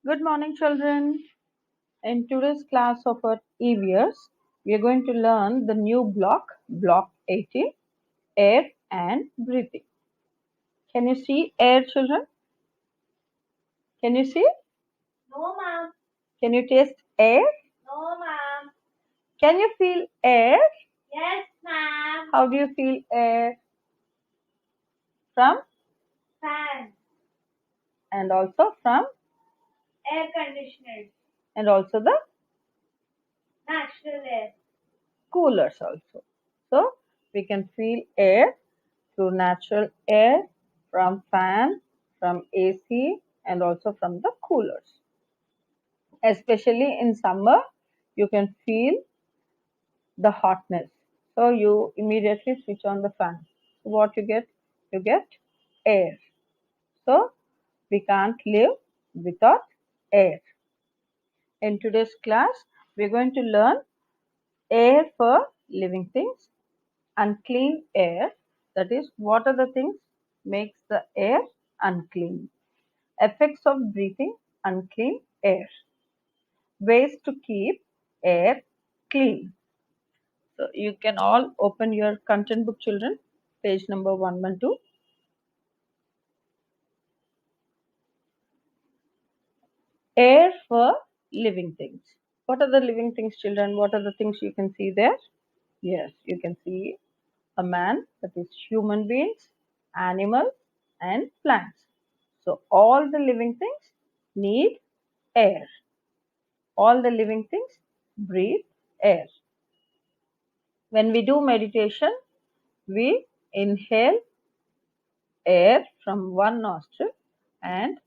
Good morning, children. In today's class of our E.V.S, we are going to learn the new block 18, air and breathing. Can you see air, children? Can you see? No, ma'am. Can you taste air? No, ma'am. Can you feel air? Yes, ma'am. How do you feel air? From Fan. and also from Air conditioners. and also the Natural air. coolers also. So we can feel air through natural air from fan, from AC and also from the coolers. Especially in summer, you can feel the hotness. So you immediately switch on the fan. So what you get? You get air. So we can't live without air. In today's class, we're going to learn air for living things, unclean air. That is, what are the things makes the air unclean? Effects of breathing unclean air. Ways to keep air clean. So you can all open your content book, children, page number 112. Air for living things. What are the living things, children? What are the things you can see there? Yes, you can see a man, that is human beings, animals, and plants. So all the living things need air. All the living things breathe air. When we do meditation, we inhale air from one nostril and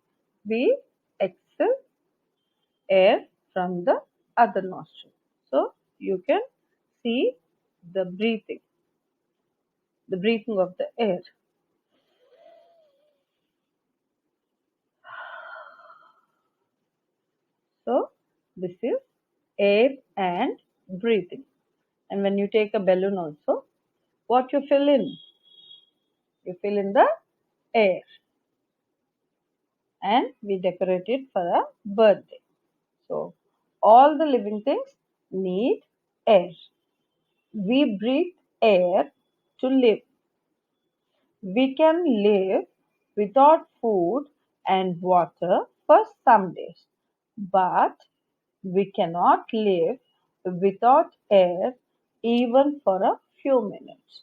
we exhale air from the other nostril. So you can see the breathing of the air. So this is air and breathing. And when you take a balloon also, what you fill in? You fill in the air and we decorate it for a birthday. So all the living things need air. We breathe air to live. We can live without food and water for some days, but we cannot live without air even for a few minutes.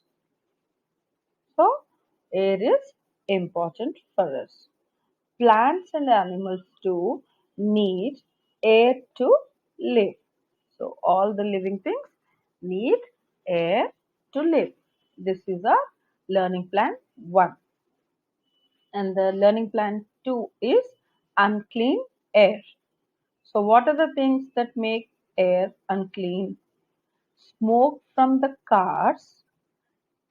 So, air is important for us. Plants and animals too need air to live. So, all the living things need air to live. This is a learning plan 1. And the learning plan 2 is unclean air. So, what are the things that make air unclean? Smoke from the cars,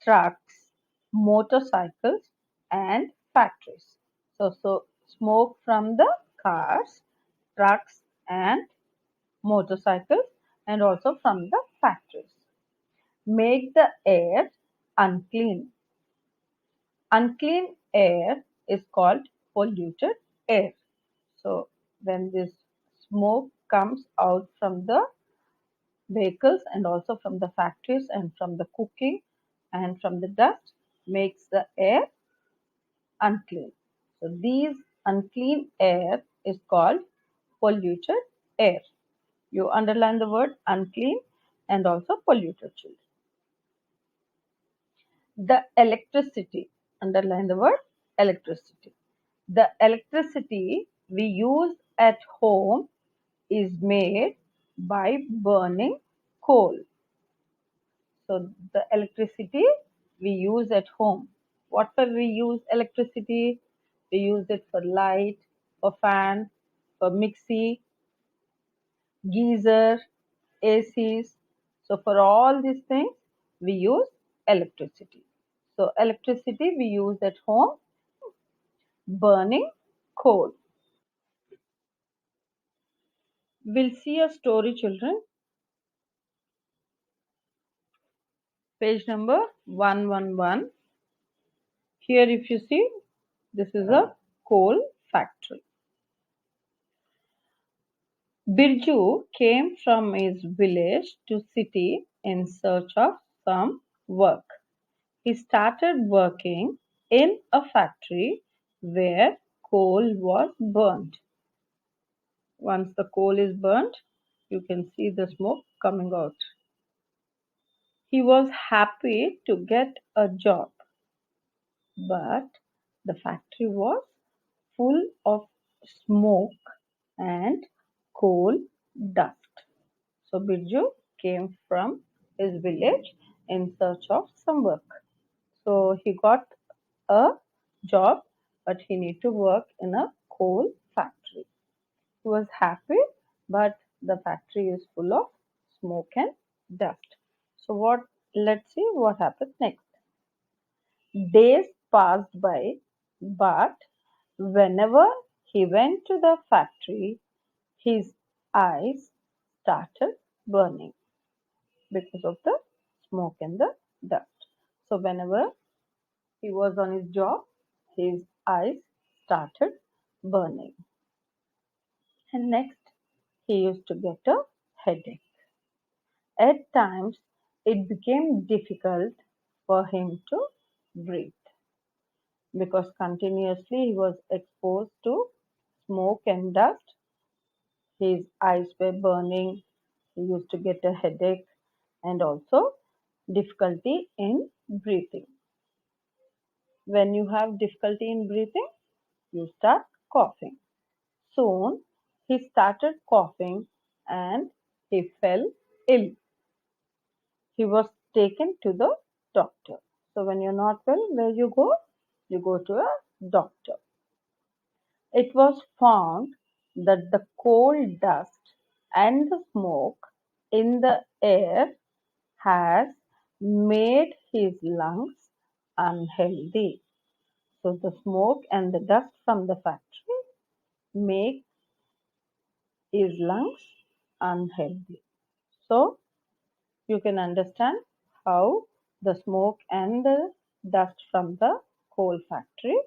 trucks, motorcycles, and factories. So smoke from the cars, trucks, and motorcycles, and also from the factories make the air unclean. Unclean air is called polluted air. So when this smoke comes out from the vehicles and also from the factories and from the cooking and from the dust makes the air unclean. So these unclean air is called polluted air. You underline the word unclean and also polluted, children. The electricity, underline the word electricity. The electricity we use at home is made by burning coal. So the electricity we use at home. What for we use electricity? We use it for light, for fan, for mixie, geyser, ACs. So for all these things we use electricity. So electricity we use at home, burning coal. We'll see a story, children. Page number 111. Here if you see, this is a coal factory. Birju came from his village to city in search of some work. He started working in a factory where coal was burnt. Once the coal is burnt, you can see the smoke coming out. He was happy to get a job, but the factory was full of smoke and coal dust. So Birju came from his village in search of some work. So he got a job, but he need to work in a coal factory. He was happy, but the factory is full of smoke and dust. So what? Let's see what happens next. Days passed by, but whenever he went to the factory, his eyes started burning because of the smoke and the dust. So whenever he was on his job, his eyes started burning. And next, he used to get a headache. At times, it became difficult for him to breathe because continuously he was exposed to smoke and dust. His eyes were burning, he used to get a headache, and also difficulty in breathing. When you have difficulty in breathing, you start coughing. Soon he started coughing and he fell ill. He was taken to the doctor. So when you're not well, where you go? You go to a doctor. It was found that the coal dust and the smoke in the air has made his lungs unhealthy. So the smoke and the dust from the factory make his lungs unhealthy. So you can understand how the smoke and the dust from the coal factory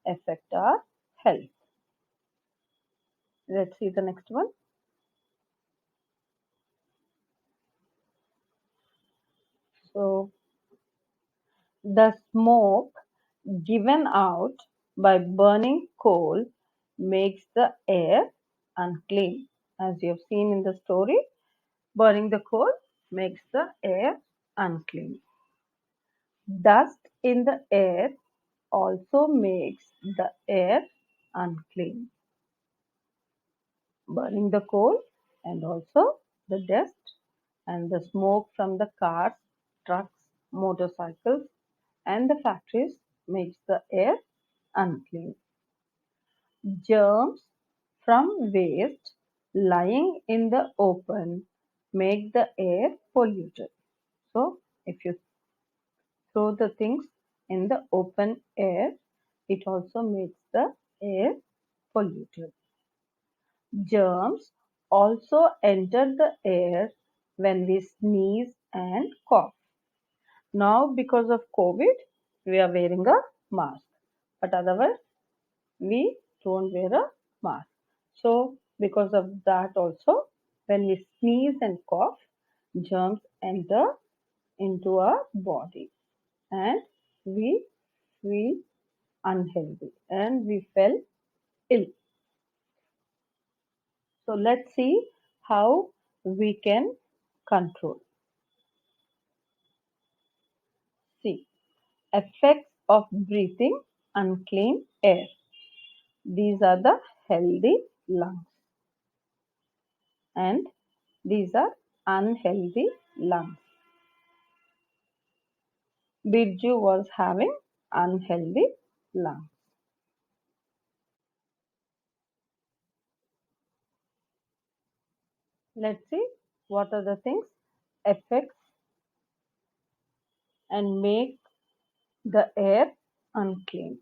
affect our health. Let's see the next one. So the smoke given out by burning coal makes the air unclean. As you have seen in the story, burning the coal makes the air unclean. Dust in the air also makes the air unclean. Burning the coal and also the dust and the smoke from the cars, trucks, motorcycles, and the factories makes the air unclean. Germs from waste lying in the open make the air polluted. So, if you throw the things in the open air, it also makes the air polluted. Germs also enter the air when we sneeze and cough. Now, because of COVID, we are wearing a mask, but otherwise, we don't wear a mask. So, because of that, also, when we sneeze and cough, germs enter into our body and we feel unhealthy and we fell ill. So let's see how we can control. See, effects of breathing unclean air. These are the healthy lungs and these are unhealthy lungs. Birju was having unhealthy lungs. Let's see what are the things affects and make the air unclean.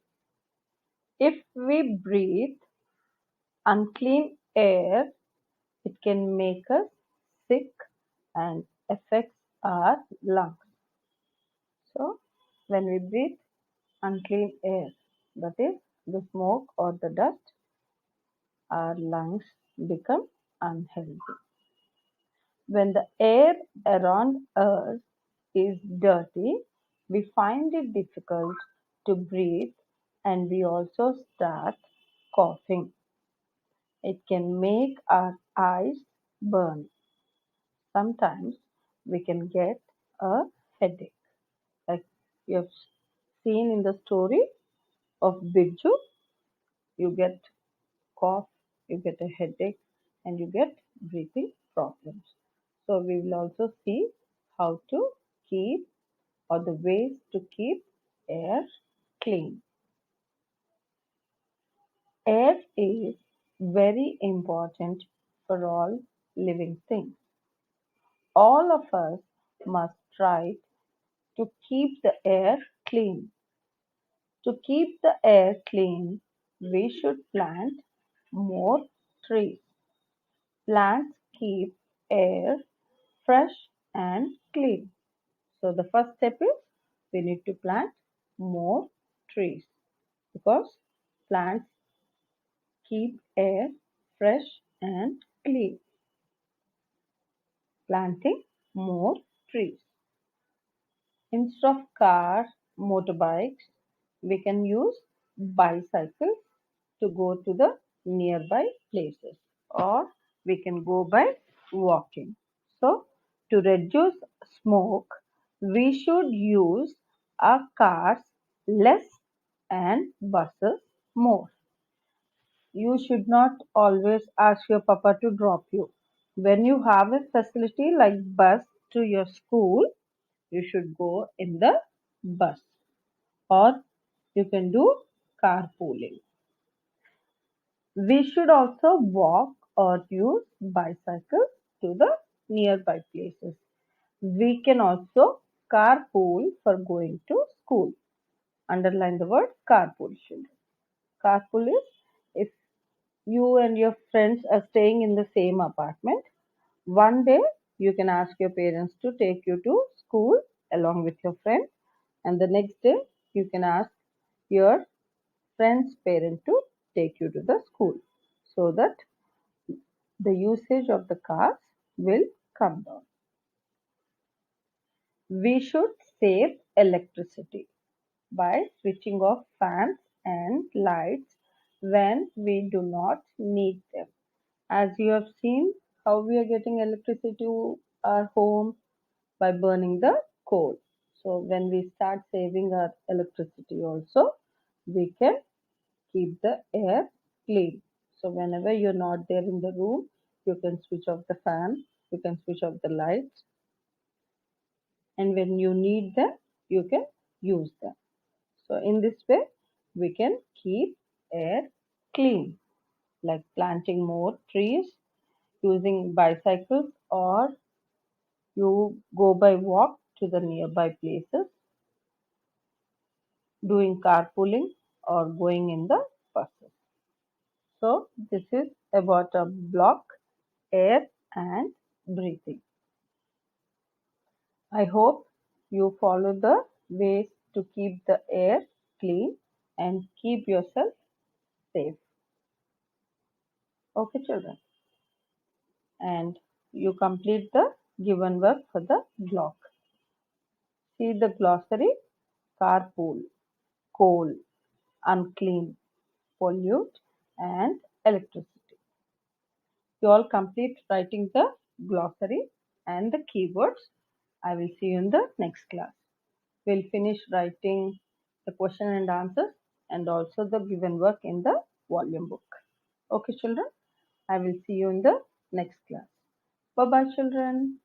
If we breathe unclean air, it can make us sick and affects our lungs. So, when we breathe unclean air, that is the smoke or the dust, our lungs become unhealthy. When the air around us is dirty, we find it difficult to breathe and we also start coughing. It can make our eyes burn. Sometimes we can get a headache. Like you have seen in the story of Biju, you get cough, you get a headache, and you get breathing problems. So we will also see how to keep or the ways to keep air clean. Air is very important for all living things. All of us must try to keep the air clean. To keep the air clean, we should plant more trees. Plants keep air fresh and clean. So the first step is we need to plant more trees because plants keep air fresh and clean. Planting more trees. Instead of cars, motorbikes, we can use bicycles to go to the nearby places or we can go by walking. So, to reduce smoke, we should use our cars less and buses more. You should not always ask your papa to drop you. When you have a facility like bus to your school, you should go in the bus or you can do carpooling. We should also walk or use bicycles to the nearby places. We can also carpool for going to school. Underline the word carpool, children. Carpool is if you and your friends are staying in the same apartment. One day you can ask your parents to take you to school along with your friend, and the next day you can ask your friend's parent to take you to the school so that the usage of the cars will come down. We should save electricity by switching off fans and lights when we do not need them. As you have seen, how we are getting electricity to our home by burning the coal. So when we start saving our electricity also, we can keep the air clean. So whenever you're not there in the room, you can switch off the fan, you can switch off the lights, and when you need them, you can use them. So in this way, we can keep air clean, like planting more trees, using bicycles, or you go by walk to the nearby places, doing carpooling or going in the buses. So this is about a block, air and breathing. I hope you follow the ways to keep the air clean and keep yourself safe. Okay, children. And you complete the given work for the block. See the glossary: carpool, coal, unclean, pollute, and electricity. You all complete writing the glossary and the keywords. I will see you in the next class. We'll finish writing the question and answers and also the given work in the volume book. Okay, children, I will see you in the next class. Bye bye, children.